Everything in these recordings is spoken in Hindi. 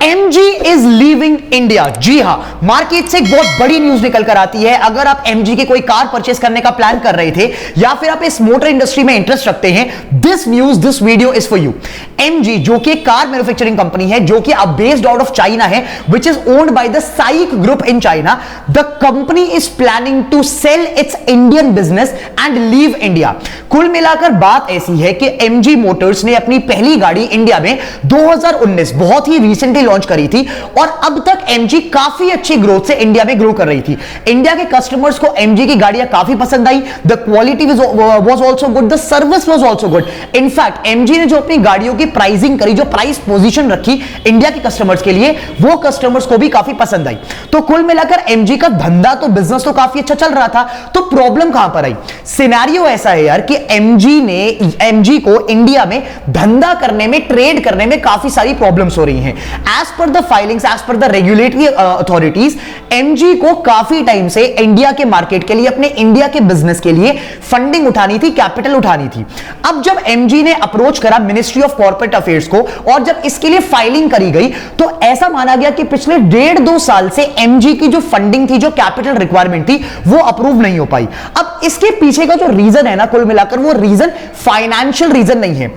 MG is leaving India. जी हां, मार्केट से एक बहुत बड़ी न्यूज निकल कर आती है। अगर आप MG की कोई कार परचेस करने का प्लान कर रहे थे या फिर आप इस मोटर इंडस्ट्री में इंटरेस्ट रखते हैं, this video is for you. MG जो कि एक कार मैन्युफैक्चरिंग कंपनी है, जो कि अब बेस्ड आउट ऑफ चाइना है, which is owned by the SAIC group in China. The company is planning to sell its Indian business and leave India. कुल मिलाकर बात ऐसी है कि MG मोटर्स ने अपनी पहली गाड़ी इंडिया में 2019 बहुत ही रिसेंटली लॉन्च करी थी और अब तक MG काफी अच्छी ग्रोथ से इंडिया में ग्रो कर रही थी। इंडिया के कस्टमर्स को MG की गाड़ियां काफी पसंद आई। The quality was also good, the service was also good. In fact MG ने जो अपनी गाड़ियों की प्राइसिंग करी, जो प्राइस पोजीशन रखी इंडिया के कस्टमर्स के लिए, वो कस्टमर्स को भी काफी पसंद आई। तो कुल मिलाकर MG का धंधा तो बिजनेस तो काफी अच्छा चल रहा था। तो प्रॉब्लम कहां पर आई? सिनेरियो ऐसा है यार कि MG को इंडिया में धंधा करने में, ट्रेड करने में काफी सारी प्रॉब्लम्स हो रही हैं। As per the filings, as per the regulatory authorities, MG को काफी टाइम से इंडिया के मार्केट के लिए, अपने इंडिया के बिजनेस के लिए फंडिंग उठानी थी, कैपिटल उठानी थी। अब जब MG ने अप्रोच करा मिनिस्ट्री ऑफ कॉर्पोरेट अफेयर्स को और जब इसके लिए फाइलिंग करी गई, तो ऐसा माना गया कि पिछले 1.5-2 साल से MG की जो फंडिंग थी, जो कैपिटल रिक्वायरमेंट थी, वो अप्रूव नहीं हो पाई। अब इसके पीछे का जो रीजन है ना, कुल मिलाकर वो रीजन फाइनेंशियल रीजन नहीं है,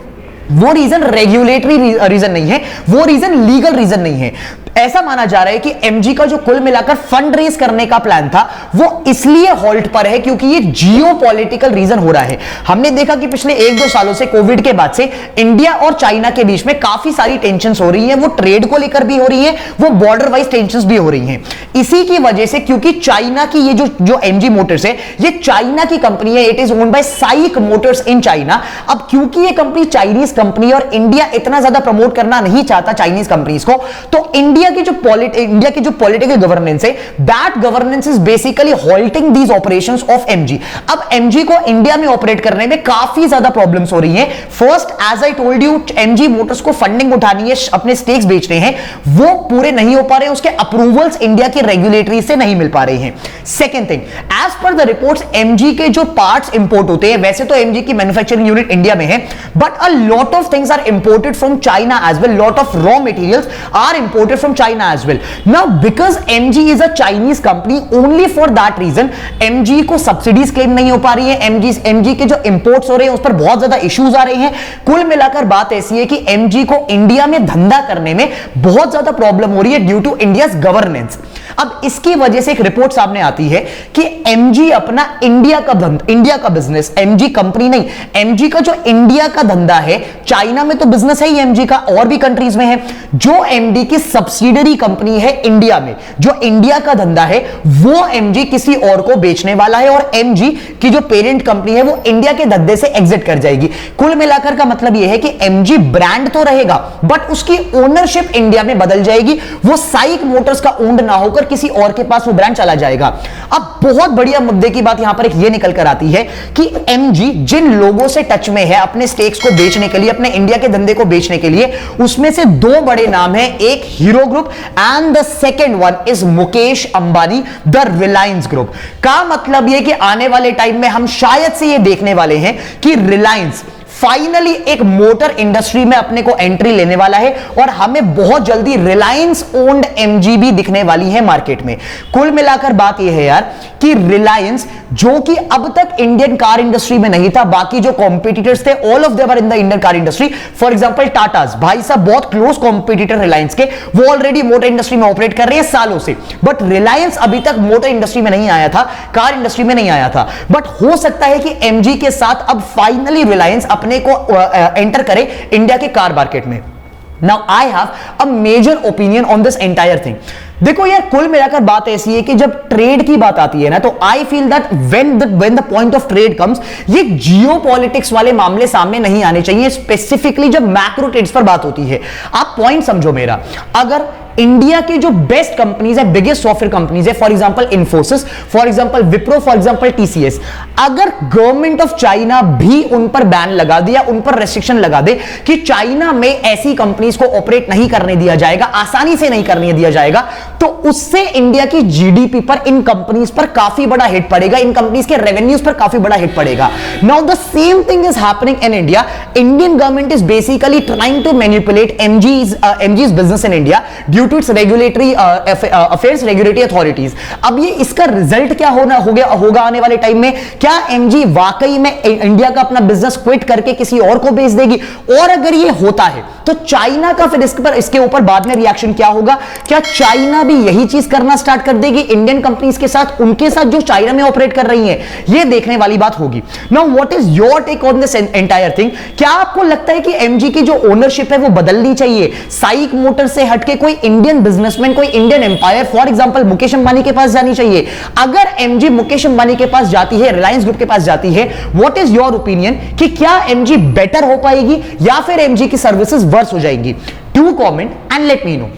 वो रीजन रेगुलेटरी रीजन नहीं है, वो रीजन लीगल रीजन नहीं है। ऐसा माना जा रहा है कि MG का जो कुल मिलाकर फंड रेज करने का प्लान था, वो इसलिए हॉल्ट पर है क्योंकि ये जियोपॉलिटिकल रीजन हो रहा है। हमने देखा कि पिछले 1-2 सालों से, कोविड के बाद से, इंडिया और चाइना के बीच में काफी सारी टेंशंस हो रही हैं। वो ट्रेड को लेकर भी हो रही हैं, वो बॉर्डर वाइज टेंशंस भी हो रही हैं। इसी की वजह से, क्योंकि चाइना की ये जो MG मोटर्स है, ये चाइना की कंपनी है, it is owned by SAIC motors in China. अब क्योंकि ये कंपनी चाइनीज कंपनी और इंडिया इतना ज्यादा प्रमोट करना नहीं चाहता चाइनीज कंपनीज को, तो इंडिया की जो पॉलिटिकल गवर्नेंस है, that governance is basically halting these operations of MG। अब MG को इंडिया में ऑपरेट करने में काफी ज्यादा प्रॉब्लम्स हो रही हैं। First, as I told you, MG motors को फंडिंग उठानी है, अपने स्टेक्स बेचने हैं, वो पूरे नहीं हो पा रहे हैं, उसके अप्रूवल्स इंडिया के रेगुलेटरी से नहीं मिल पा रहे हैं। Second thing, as per the reports, MG के जो पार्ट्स इंपोर्ट होते हैं, वैसे तो MG की मैन्युफैक्चरिंग यूनिट इंडिया में है, but a lot of things are imported from China as well, lot of raw materials are imported from China as well. Now because MG is a Chinese company, only for that reason MG को सब्सिडीज क्लेम नहीं हो पा रही है। MG के जो इंपोर्ट्स हो रहे हैं उस पर बहुत ज्यादा इश्यूज आ रहे हैं। कुल मिलाकर बात ऐसी है कि MG को इंडिया में धंधा करने में बहुत ज्यादा प्रॉब्लम हो रही है ड्यू टू इंडियाज गवर्नेंस। अब इसकी वजह से एक रिपोर्ट सामने आती है कि MG अपना इंडिया का बिजनेस, MG कंपनी नहीं, MG का जो इंडिया का धंधा है, चाइना में तो बिजनेस है ही MG का, और भी कंट्रीज में है, जो MD की सब्सिडियरी कंपनी है इंडिया में, जो इंडिया का धंधा है, वो MG किसी और को बेचने वाला है और MG की जो पेरेंट कंपनी है वो इंडिया के धंधे से एग्जिट कर जाएगी। कुल मिलाकर का मतलब यह है कि MG ब्रांड तो रहेगा, बट उसकी ओनरशिप इंडिया में बदल जाएगी। वो साइक मोटर्स का ओन्ड ना होकर किसी और के पास वो ब्रांड चला जाएगा। अब बहुत बढ़िया मुद्दे की बात यहां पर एक ये निकल कर आती है कि MG जिन लोगों से टच में है अपने स्टेक्स को बेचने के लिए, अपने इंडिया के धंधे को बेचने के लिए, उसमें से 2 बड़े नाम हैं, एक hero group and the second one is Mukesh Ambani, the Reliance group. का मतलब यह कि आने वाले टाइम में हम शायद से ये देखने वाले हैं कि रिलायंस फाइनली एक मोटर इंडस्ट्री में अपने को एंट्री लेने वाला है और हमें बहुत जल्दी रिलायंस ओन्ड MG भी दिखने वाली है मार्केट में। कुल मिलाकर बात यह है यार कि रिलायंस, जो कि अब तक इंडियन कार इंडस्ट्री में नहीं था, बाकी जो कॉम्पिटिटर्स थे all of them are in the Indian car industry. For example Tatas, भाई साहब बहुत क्लोज कॉम्पिटिटर रिलायंस के, वो ऑलरेडी मोटर इंडस्ट्री में ऑपरेट कर रहे हैं सालों से, बट रिलायंस अभी तक मोटर इंडस्ट्री में नहीं आया था, कार इंडस्ट्री में नहीं आया था। बट हो सकता है कि MG के साथ अब फाइनली रिलायंस अपने को एंटर करे इंडिया के कार मार्केट में। Now I have a major opinion on this entire thing. देखो यार, कुल मिलाकर बात ऐसी है कि जब ट्रेड की बात आती है ना, तो I feel that when the point of trade comes, ये जियोपॉलिटिक्स वाले मामले सामने नहीं आने चाहिए, स्पेसिफिकली जब मैक्रो ट्रेड्स पर बात होती है। आप पॉइंट समझो मेरा, अगर इंडिया के जो बेस्ट कंपनीज है, बिगेस्ट सॉफ्टवेयर कंपनीज है, for example Infosys, for example Wipro, for example TCS, अगर गवर्नमेंट ऑफ चाइना भी उन पर बैन लगा दे या उन पर रेस्ट्रिक्शन लगा दे कि चाइना में ऐसी कंपनीज को ऑपरेट नहीं करने दिया जाएगा, आसानी से नहीं करने दिया जाएगा, तो उससे इंडिया की जीडीपी पर, इन कंपनीज पर काफी बड़ा हिट पड़ेगा, इन कंपनीज के रेवेन्यूज पर काफी बड़ा हिट पड़ेगा। Now the same thing is happening in India. Indian government is basically trying to manipulate MG's business in India due to its regulatory affairs, regulatory authorities. अब ये इसका रिजल्ट क्या होगा आने वाले टाइम में? क्या एमजी वाकई में इंडिया का अपना बिजनेस क्विट करके किसी और को बेच देगी? और अगर ये होता है तो चाइना का फिर इसके ऊपर बाद में रिएक्शन क्या होगा? क्या चाइना भी यही चीज करना स्टार्ट कर देगी इंडियन कंपनीज के साथ, उनके साथ जो चाइना में ऑपरेट कर रही हैं? ये देखने वाली बात होगी। Now what is your take on this entire thing? क्या आपको लगता है कि एमजी की जो ओनरशिप है वो बदलनी चाहिए? साइक मोटर से हटके कोई इंडियन बिजनेसमैन, कोई Indian empire, for example Mukesh Ambani के पास जानी चाहिए? अगर एमजी मुकेश अंबानी के पास जाती है, रिलायंस ग्रुप के पास जाती है, व्हाट इज योर ओपिनियन कि क्या एमजी बेटर हो पाएगी या फिर एमजी की सर्विसेज वर्स हो जाएंगी? Do comment and let me know.